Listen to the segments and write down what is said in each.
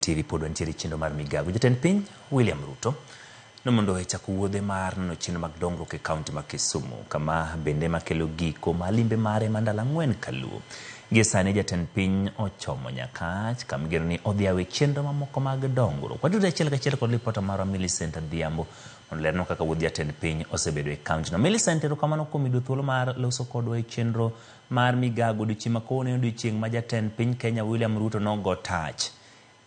TV pod wantiere chenro mar migago. Jatend piny William Ruto nomondo ochako wuodhe mar nono chenro mag dongruok e kaunti ma Kisumu, kama bende makelo giko ma limbe mare ma ndalo 4 kaluwo. Gie sani jatend piny ochomo Nyakach kama igeno ni odhi yawe chenro mamoko mag dongruok. Wadudre achiel kachiel kod ripota marwa Millicent Adhiambo mondo lerno kaka wuodh jatend piny osebedo e kaunti no. Millicent, erokamano kuom yudo thuolo mar loso kodwa e chenro mar migago odiochieng' ma kawuono en odiochieng' ma jatend piny Kenya William Ruto nogo tach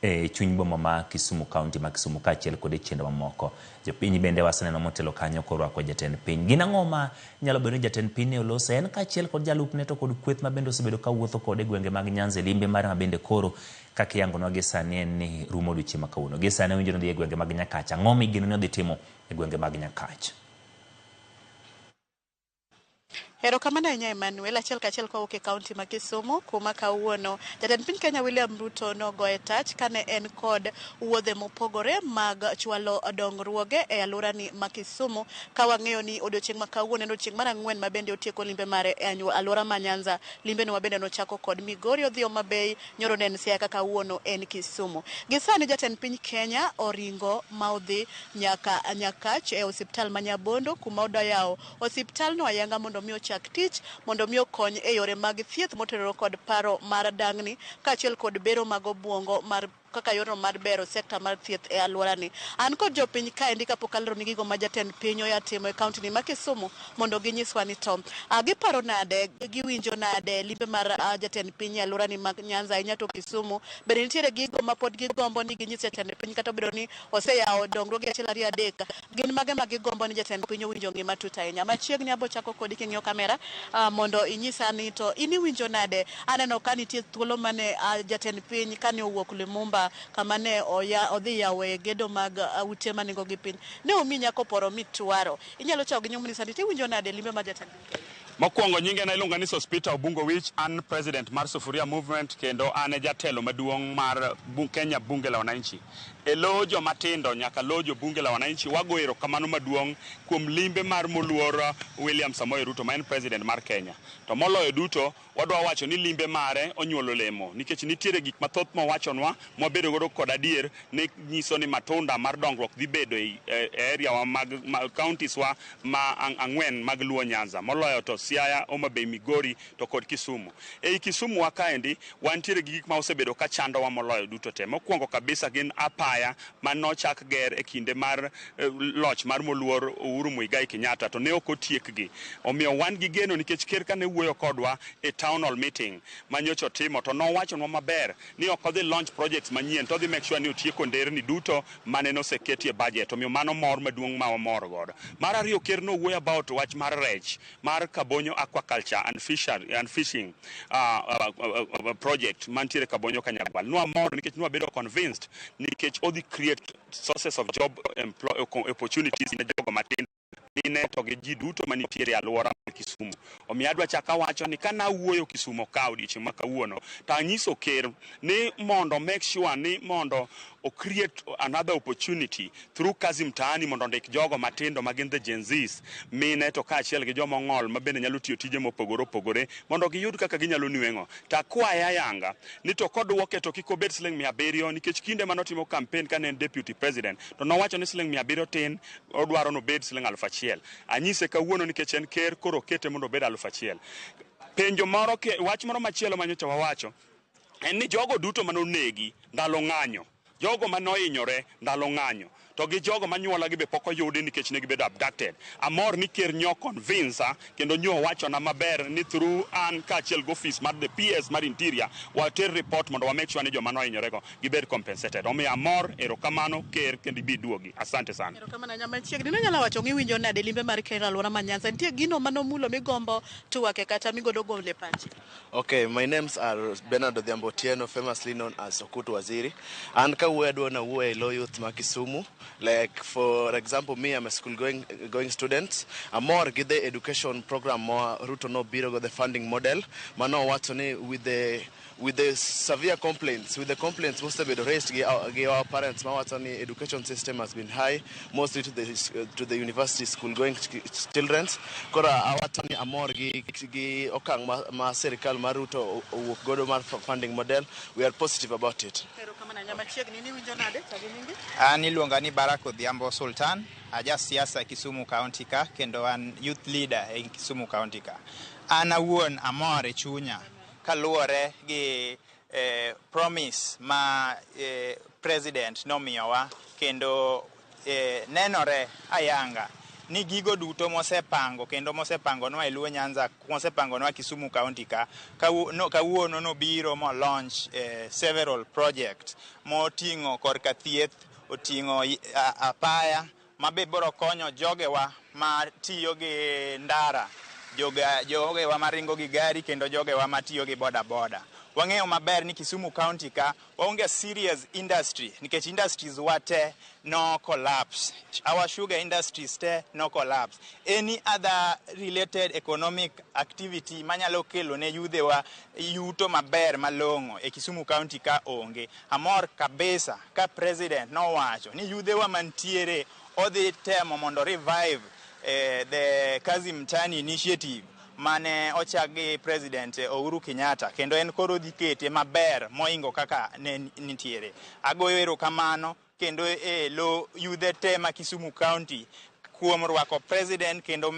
e chuny boma ma Kisumu County ma Kisumu kaachiel kod chenro mamoko. Jopiny bende waseneno motelo kanyo korwako jatend piny. Gin ang'o ma nyalo bedo ni jatend piny ne oloso en kaachiel kod jalupne to kod kweth ma bende osebedo ka wuotho kod e gwenge mag Nyanza, limbe mare ma bende koro kaka iyangonwa gie sani en ni rumo odiochieng' ma kawuono. Gie sani winjo ni odhi e gwenge mag Nyakach. Ang'o migeno ni odhi timo e gwenge mag Nyakach? Erokamano ahinya Emmanuel, achiel kachiel kowuok e kaunti ma Kisumu kuma kawuono jatend piny Kenya William Ruto nogoye tach kane en kod wuodhe mopogore mag chwalo dongruoge e alworani ma Kisumu, ka wang'eyo ni odiochieng' ma kawuono en odiochieng' mar 4 ma bende otieko limbe mare e alwora ma Nyanza. Limbe no ma bende nochako kod Migori, odhi Homa Bay, nyoro ne en Siaya, ka kawuono en Kisumu. Gisani jatend piny Kenya oringo ma odhi nyaka Nyakach e osiptal ma Nyabondo kuma odayawo osiptal no ayanga mondo mi tich mondo mi okony e yore mag thieth motenore kod paro mar dang'ni kaachiel kod bero mag obwongo mar kaka yorno mar bero sekta mar thieth e alworani. An kod jopiny kaendi kapok alero ni gigo ma jatend piny oya timo e kaunti ni ma Kisumu mondo ginyiswa ni to giparo nade, giwinjo nade limbe mar jatend piny e alworani mag Nyanza ahinya to Kisumu. Bende nitiere gigo ma pod gigombo ni ginyis jatend piny kata obedo ni oseyawo dongruoge achiel ariyo adek, gin mage ma gigombo ni jatend piny owinjo ngima tut ahinya. Machiegni abo chako kodi king'iyo kamera mondo inyisa ni to in iwinjo nade. Aneno ka nitie thuolo mane jatend piny kane owuok Lumumba kama ne odhi yawe gedo mag ute manigo gi piny, ne omi nyako poro mitwaro. Inyalo chako gi nyumni sani tiwinjo nade limbe ma jatend piny? Mokwongo nyinge na iluonga ni Sospita Obungo Wich, an president mar Sufuria Movement kendo an e jatelo maduong' mar Kenya Bunge la Wananchi. E lo jomatindo nyaka lo bunge la Wananchi wago erokamano maduong' kuom limbe mar moluor William Samoei Ruto ma en president mar Kenya. To moloyo duto wadwa wacho ni limbe mare onyuolo lemo, nikech nitiere gik mathoth mowachonwa mwabedo godo kod adier ni nyiso ni matunda mar dongruok dhi bedo e area wa mag counties wa ma 4 mag Luo Nyanza, moloyo to Siaya, Homa Bay, Migori to kod Kisumu. Ei Kisumu wa kaendi wantiere gi gik ma osebedo ka chando wa moloyo duto te. Mokwongo kabisa gin apaya manochak ger e kinde mar loch mar moluor Uhuru Muigai Kenyatta to ne ok otiekgi. Omiyo wan gi geno nikech ker kane wuoyo kodwa e town hall meeting manyocha timo to nowachonwa maber ni ok odhi launch projects manyien, to odhi make sure ni otieko nderni duto mane noseketi e budget. Omiyo mano mor maduong' ma wamor godo. Mar ariyo, ker nowuoyo about wach mar rech mar Kabonyo Aquaculture and Fishing project mantiere Kabonyo Kanyagwal. Nwamor nikech nwabedo convinced nikech odhi create sources of job opportunities ne jogo matindo ine to gi ji duto manitiere alwora mar Kisumu. Omiyo adwa chaka wacho ni kana wuoyo Kisumu ka odiochieng' ma kawuono to anyiso ker ni mondo make sure ni mondo o create another opportunity through kazi mtaani mondo ndik jogo matindo magin the Gen Zs, mine to kaachiel gi joma ng'ol ma bende nyalo tiyo tije mopogore opogore mondo giyud kaka ginyalo nweng'o. Ta kwaya yanga ni to kodwoke to kik obed siling 700 nikech kinde manotimo campaign kane en deputy president to nowacho ni siling 700 tin, odwaro no bed siling 1,000. Anyise kawuono nikech en ker koro kete mondo bed 1,000. Penjo moro wach moro machielo manyocha wawacho en ni jogo duto manonegi ndalo ng'anyo, jogo manohinyore ndalo ng'anyo, to gi jogo manyuola gi be pok oyudi nikech ne gibedo abducted. Amor ni ker nyo convince kendo nyo wachona maber ni through an kaachiel gi office mar the PS mar Interior water report mondo wa make sure ni joma nohinyore go gibed compensated. Omiyo amor, erokamano ker kendo ibi duogi. Asante sana. Erokamano nyama chiegni no nyalo wacho ngiwinjo nade limbe mar Kenya alwora ma Nyanza, nitie gino manomulo migombo tuwake kata migodo gole pachi? Okay, my names are Bernard Odhiambo Otieno, famously known as Okutu Waziri. An kawuoyo adwa na wuoyo e lo youth ma Kisumu Like for example, me, I'm a school going student. Amor get the education program more Ruto no biro go the funding model. Mano watoni with the severe complaints, most of it raised our parents. Our education system has been high, mostly to the university school going children. Kora awatani amor gi okang ma serikal maruto godo mar funding model. We are positive about it. Ani luonga ni Barako Odhiambo Sultan, aja siasa Kisumu County ka kendo an youth leader e Kisumu County ka. An awuon amor e chunya kaluwore gi promise ma president nomiyowa kendo nenore ayanga ni gigo duto mosepango kendo mosepangonwa e Luo Nyanza, mosepangonwa Kisumu County ka kawuono nobiro mo launch several projects moting'o korka thieth, oting'o apaya mabe biro konyo jogewa ma tiyo gi ndara, jogewa maringo gi gari kendo jogewa matiyo gi boda. Wang'eyo maber ni Kisumu County ka waonge serious industry nikech industries wate no collapse. Our sugar industries te no collapse. Any other related economic activity manyalo kelo ne yudhewa yuto maber malong'o e Kisumu County ka onge. Amor kabisa ka president nowacho ni yudhewa mantiere odhi temo mondo revive the Kazi Mtaani initiative mane ochagi president Uhuru Kenyatta kendo en koro dhi kete maber moingo kaka ne nitiere. Agoyo erokamano kendo lo yudhe tema Kisumu County kuom rwako president kendo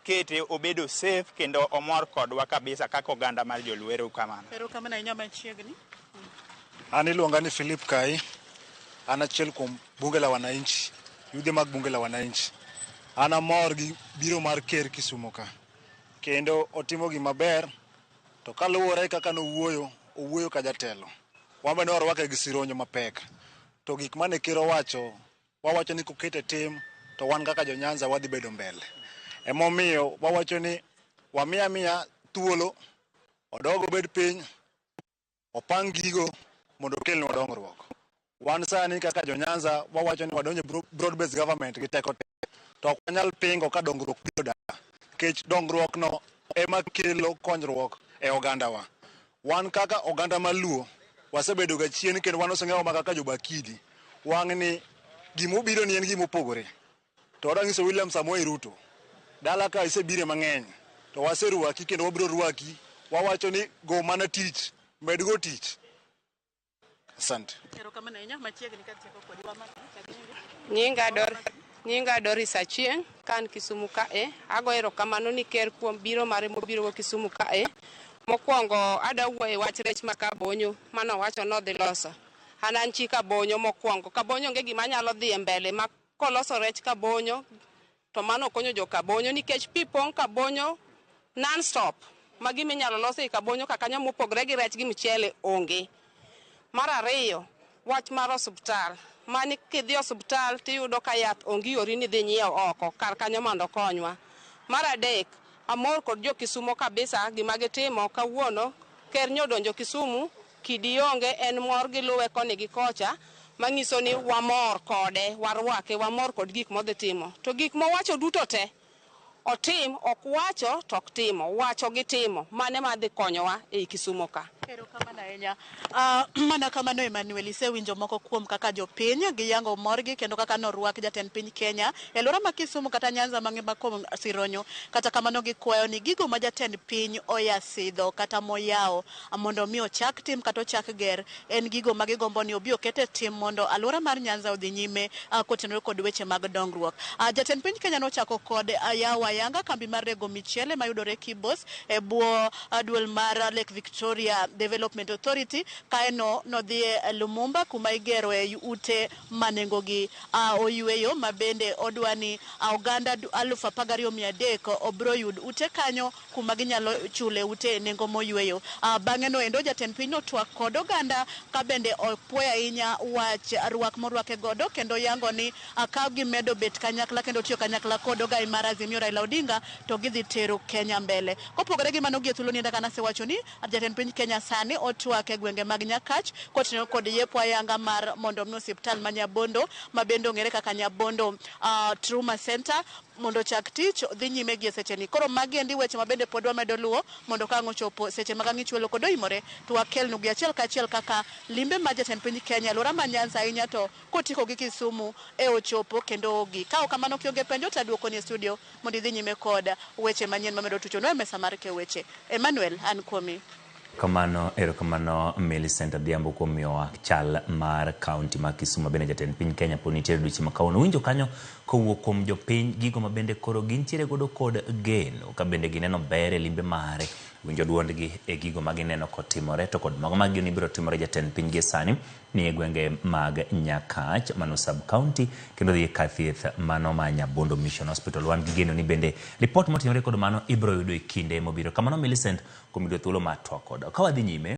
kete obedo safe kendo omor kodwa kabisa kaka oganda mar joluo. Erokamano inyama chiegni. Ani luonga ni Philip Kai, an achiel kuom bunge la wananchi, yudhe mag bunge la wananchi. Ana mor gi biro mar ker Kisumu ka. Kendo otimo gima ber to kaluwore kaka owuoyo ka jatelo. Wamba ne warwake gi sironyo mapek. To gik mane ker wawacho ni kokete tim to wan kaka jo Nyanza wadhi bedo mbele. Emomiyo wawacho ni wamiya thuolo odogo bed piny opang gigo mondo kelnwa dongruok. Wan sani kaka jo Nyanza wawacho ni wadonje broad based government gi teko to ok wanyal pingo ka dongruok biro dala. Kech dongruok no ema kelo konyruok e oganda wa. Wan kaka oganda maluo wasebedo ga chien kendo wan oseng'eyo ma kaka jobakidi. Wang'ni gimobiro ni en gimopogore. To rangiso William Samoei Ruto. Dala ka isebire mang'eny to waseruaki kendo wabiro ruaki. Wawacho ni go mana tich, med go tich. Asante. Erokamano inyama chiegni ka tieko kodi wama. Nyinga Doris Achieng kan Kisumu kae. Ago erokamano ni ker kuom biro mare mobiro go Kisumu kae. Mokwongo adawuoye wach rech makabonyo mano wacho no dhi loso. An chi kabonyo mokwongo. Kabonyo nge gima nyalo dhi e mbele ma koloso rech kabonyo to mano konyo jo kabonyo nikech pipong kabonyo non stop. Magi minyalo loso e kabonyo kakanyo mopogre gi rech gi mchele onge. Mar ariyo, wach mar osuptal. Mani kidhi osuptal tiyudo ka yath ongi ori ni dhi nyiewo oko kar kanyo mondo konywa. Mar adek, amor kod jo Kisumu kabisa gima gitimo kawuono ker nyodonjo Kisumu kidi onge en mor gi luwe koni gi kocha manyiso ni wamor kode warwake wamor kod gik modhi timo. To gik mowacho duto te otim ok wacho tok timo wacho gi timo mane madhi konyowa e Kisumu ka. Erokamano ahinya. Mana kamano Emmanuel isewinjo moko kuom kaka jopiny giyango morgi kendo kaka norwak jatend piny Kenya e alwora ma Kisumu kata Nyanza mang'ema kuom sironyo. Kata kamano gikwayo ni gigo ma jatend piny oyasidho kata moyawo mondo mi ochak tim kata ochak ger en gigo ma gigombo ni obi okete tim mondo alwora mar Nyanza odhi nyime kotenore kod weche mag dongruok. Jatend piny Kenya nochako kod yawo ayanga kambi mar rego michele mayudore Kibos e bwo duol mar Lake Victoria Development Authority kaeno nodhi e Lumumba kuma igero e ute manengogi oyweyo mabende odwani oganda 12,300 obro yud ute kanyo kuma ginyalo chule ute nengo moyweyo. Bang'e no endo jatend piny notwak kod oganda ka bende opuoyo ahinya wach rwak morwake godo kendo yango ni ka gimedo bet kanyakla kendo tiyo kanyakla kod ogai mar Azimio Raila Odinga to gidhi tero Kenya mbele. Kopogore gi mano gi thuolo ni ndaka nase wacho ni jatend piny Kenya sani otwak e gwenge mag Nyakach kotinyo kod yepo ayanga mar mondo mi osiptal ma Nyabondo mabendo ngere kaka Nyabondo Trauma Center mondo chak tich dhi nyime gi seche ni. Koro magi endi weche mabende pod wamedo luwo mondo ka ngochopo seche mag ng'ichwelo kod oimore to wakelnu gi achiel kachiel kaka limbe ma jatend piny Kenya alwora ma Nyanza ahinya to kotiko gi Kisumu e ochopo kendo ogi. Ka ok kamano kionge penjo to aduoko ni studio mondo idhi nyime kod weche manyien mamedo tuchono e mesa mar ke weche. Emmanuel an komi. Erokamano Millicent Adhiambo kuom miyowa chal mar kaunti ma Kisumu bende jatend piny Kenya pod nitiere odiochieng' ma kawuono. Winjo kanyo kowuok kuom jopiny gigo ma bende koro gintiere godo kod geno ka bende gineno ber e limbe mare. Winjo duondgi e gigo ma gineno kotimore to kod mago magini biro timore jatend piny gie sani ni e gwenge mag Nyakach mano sub county kendo dhi ka thieth mano ma Nyabondo Mission Hospital. Wan gi geno ni bende report motimore kod mano ibiro yudo e kinde mobiro. Kamano Millicent kuom yudo thuolo mar twak kod ka wadhi nyime